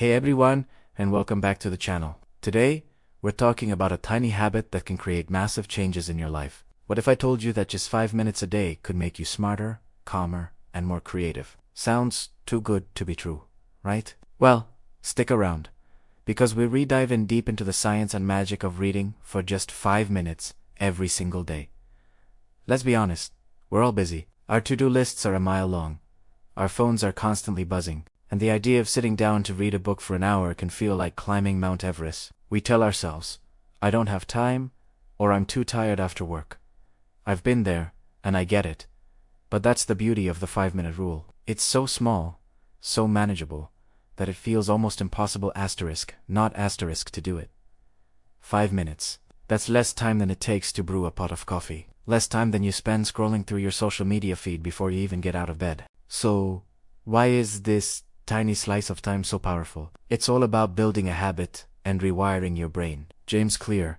Hey everyone, and welcome back to the channel. Today, we're talking about a tiny habit that can create massive changes in your life. What if I told you that just 5 minutes a day could make you smarter, calmer, and more creative? Sounds too good to be true, right? Well, stick around, because we dive in deep into the science and magic of reading for just 5 minutes every single day. Let's be honest, we're all busy. Our to-do lists are a mile long. Our phones are constantly buzzing, and the idea of sitting down to read a book for an hour can feel like climbing Mount Everest. We tell ourselves, I don't have time, or I'm too tired after work. I've been there, and I get it. But that's the beauty of the 5-minute rule. It's so small, so manageable, that it feels almost impossible not asterisk to do it. 5 minutes. That's less time than it takes to brew a pot of coffee. Less time than you spend scrolling through your social media feed before you even get out of bed. So, why is this tiny slice of time so powerful? It's all about building a habit and rewiring your brain. James Clear,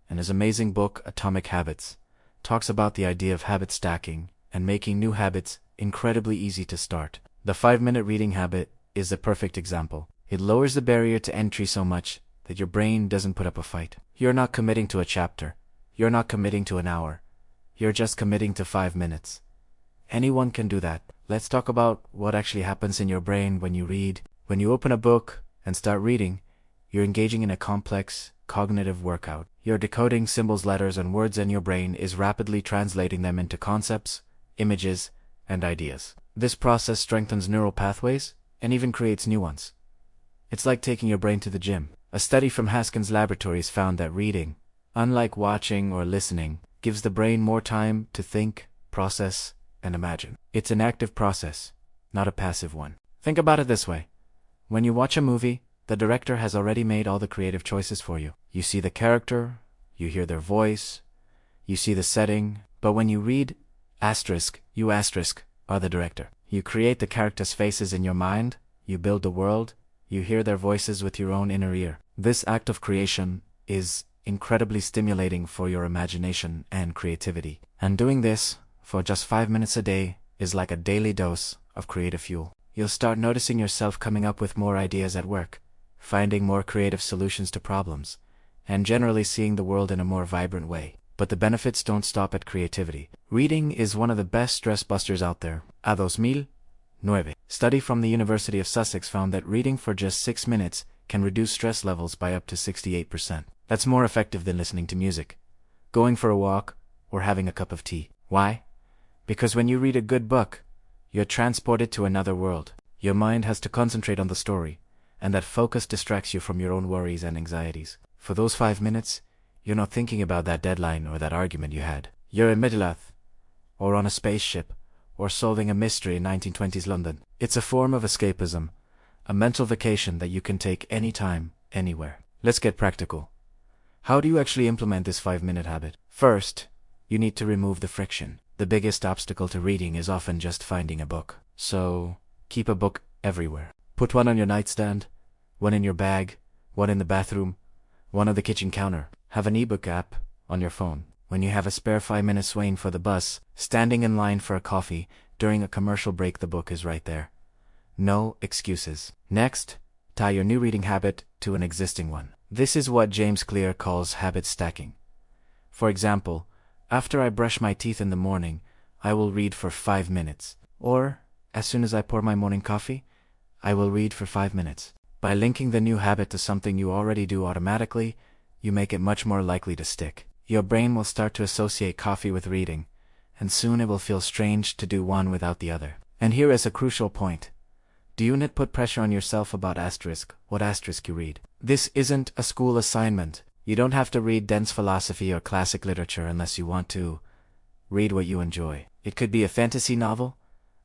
in his amazing book Atomic Habits, talks about the idea of habit stacking and making new habits incredibly easy to start. The 5-minute reading habit is the perfect example. It lowers the barrier to entry so much that your brain doesn't put up a fight. You're not committing to a chapter. You're not committing to an hour. You're just committing to 5 minutes. Anyone can do that. Let's talk about what actually happens in your brain when you read. When you open a book and start reading, you're engaging in a complex, cognitive workout. You're decoding symbols, letters, and words, and your brain is rapidly translating them into concepts, images, and ideas. This process strengthens neural pathways and even creates new ones. It's like taking your brain to the gym. A study from Haskins Laboratories found that reading, unlike watching or listening, gives the brain more time to think, process, and imagine. It's an active process, not a passive one. Think about it this way. When you watch a movie, the director has already made all the creative choices for you. You see the character, you hear their voice, you see the setting, but when you read you are the director. You create the characters' faces in your mind, you build the world, you hear their voices with your own inner ear. This act of creation is incredibly stimulating for your imagination and creativity. And doing this for just 5 minutes a day is like a daily dose of creative fuel. You'll start noticing yourself coming up with more ideas at work, finding more creative solutions to problems, and generally seeing the world in a more vibrant way. But the benefits don't stop at creativity. Reading is one of the best stress busters out there. A 2009, study from the University of Sussex found that reading for just 6 minutes can reduce stress levels by up to 68%. That's more effective than listening to music, going for a walk, or having a cup of tea. Why? Because when you read a good book, you're transported to another world. Your mind has to concentrate on the story, and that focus distracts you from your own worries and anxieties. For those 5 minutes, you're not thinking about that deadline or that argument you had. You're in Middle-earth, or on a spaceship, or solving a mystery in 1920s London. It's a form of escapism, a mental vacation that you can take anytime, anywhere. Let's get practical. How do you actually implement this 5-minute habit? First, you need to remove the friction. The biggest obstacle to reading is often just finding a book. So, keep a book everywhere. Put one on your nightstand, one in your bag, one in the bathroom, one on the kitchen counter. Have an ebook app on your phone. When you have a spare 5 minutes waiting for the bus, standing in line for a coffee, during a commercial break, the book is right there. No excuses. Next, tie your new reading habit to an existing one. This is what James Clear calls habit stacking. For example, after I brush my teeth in the morning, I will read for 5 minutes. Or, as soon as I pour my morning coffee, I will read for 5 minutes. By linking the new habit to something you already do automatically, you make it much more likely to stick. Your brain will start to associate coffee with reading, and soon it will feel strange to do one without the other. And here is a crucial point. Do you not put pressure on yourself about what asterisk you read. This isn't a school assignment. You don't have to read dense philosophy or classic literature unless you want to. Read what you enjoy. It could be a fantasy novel,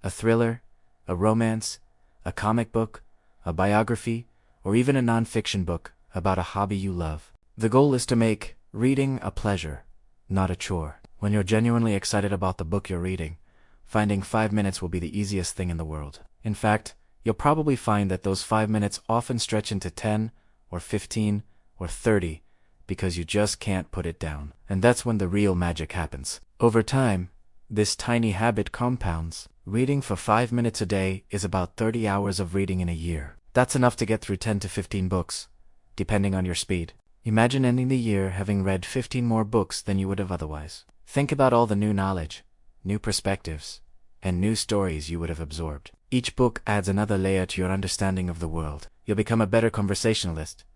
a thriller, a romance, a comic book, a biography, or even a non-fiction book about a hobby you love. The goal is to make reading a pleasure, not a chore. When you're genuinely excited about the book you're reading, finding 5 minutes will be the easiest thing in the world. In fact, you'll probably find that those 5 minutes often stretch into 10 or 15 or 30 because you just can't put it down. And that's when the real magic happens. Over time, this tiny habit compounds. Reading for 5 minutes a day is about 30 hours of reading in a year. That's enough to get through 10 to 15 books, depending on your speed. Imagine ending the year having read 15 more books than you would have otherwise. Think about all the new knowledge, new perspectives, and new stories you would have absorbed. Each book adds another layer to your understanding of the world. You'll become a better conversationalist,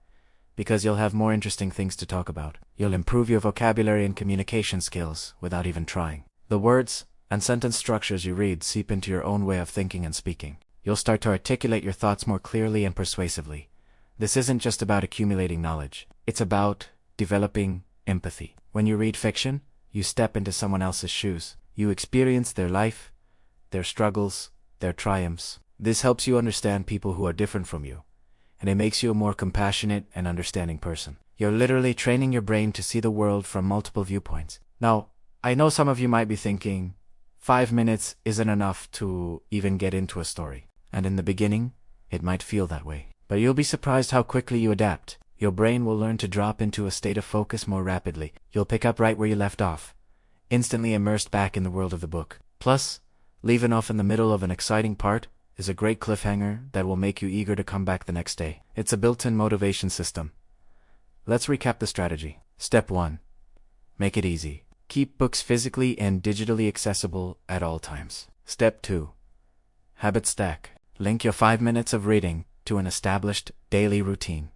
because you'll have more interesting things to talk about. You'll improve your vocabulary and communication skills without even trying. The words and sentence structures you read seep into your own way of thinking and speaking. You'll start to articulate your thoughts more clearly and persuasively. This isn't just about accumulating knowledge. It's about developing empathy. When you read fiction, you step into someone else's shoes. You experience their life, their struggles, their triumphs. This helps you understand people who are different from you, and it makes you a more compassionate and understanding person. You're literally training your brain to see the world from multiple viewpoints. Now, I know some of you might be thinking, 5 minutes isn't enough to even get into a story. And in the beginning, it might feel that way. But you'll be surprised how quickly you adapt. Your brain will learn to drop into a state of focus more rapidly. You'll pick up right where you left off, instantly immersed back in the world of the book. Plus, leaving off in the middle of an exciting part is a great cliffhanger that will make you eager to come back the next day. It's a built-in motivation system. Let's recap the strategy. Step 1. Make it easy. Keep books physically and digitally accessible at all times. Step 2. Habit stack. Link your 5 minutes of reading to an established daily routine.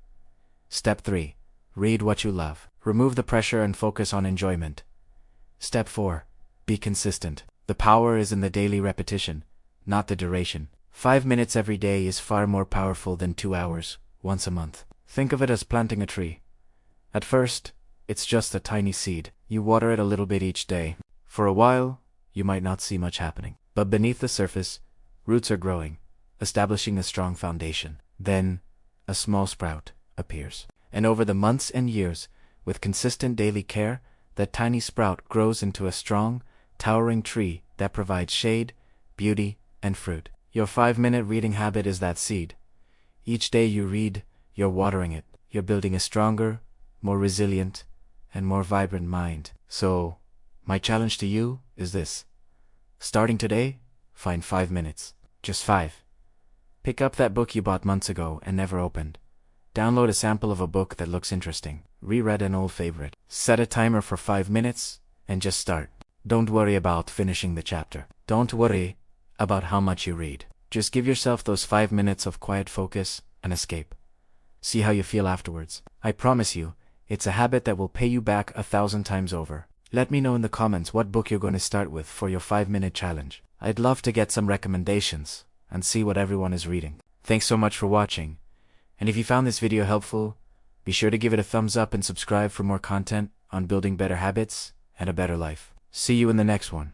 Step 3. Read what you love. Remove the pressure and focus on enjoyment. Step 4. Be consistent. The power is in the daily repetition, not the duration. 5 minutes every day is far more powerful than 2 hours once a month. Think of it as planting a tree. At first, it's just a tiny seed. You water it a little bit each day. For a while, you might not see much happening. But beneath the surface, roots are growing, establishing a strong foundation. Then, a small sprout appears. And over the months and years, with consistent daily care, that tiny sprout grows into a strong, towering tree that provides shade, beauty, and fruit. Your 5-minute reading habit is that seed. Each day you read, you're watering it. You're building a stronger, more resilient, and more vibrant mind. So, my challenge to you is this. Starting today, find 5 minutes. Just 5. Pick up that book you bought months ago and never opened. Download a sample of a book that looks interesting. Reread an old favorite. Set a timer for 5 minutes and just start. Don't worry about finishing the chapter. Don't worry about how much you read. Just give yourself those 5 minutes of quiet focus and escape. See how you feel afterwards. I promise you, it's a habit that will pay you back 1,000 times over. Let me know in the comments what book you're going to start with for your 5-minute challenge. I'd love to get some recommendations and see what everyone is reading. Thanks so much for watching. And if you found this video helpful, be sure to give it a thumbs up and subscribe for more content on building better habits and a better life. See you in the next one.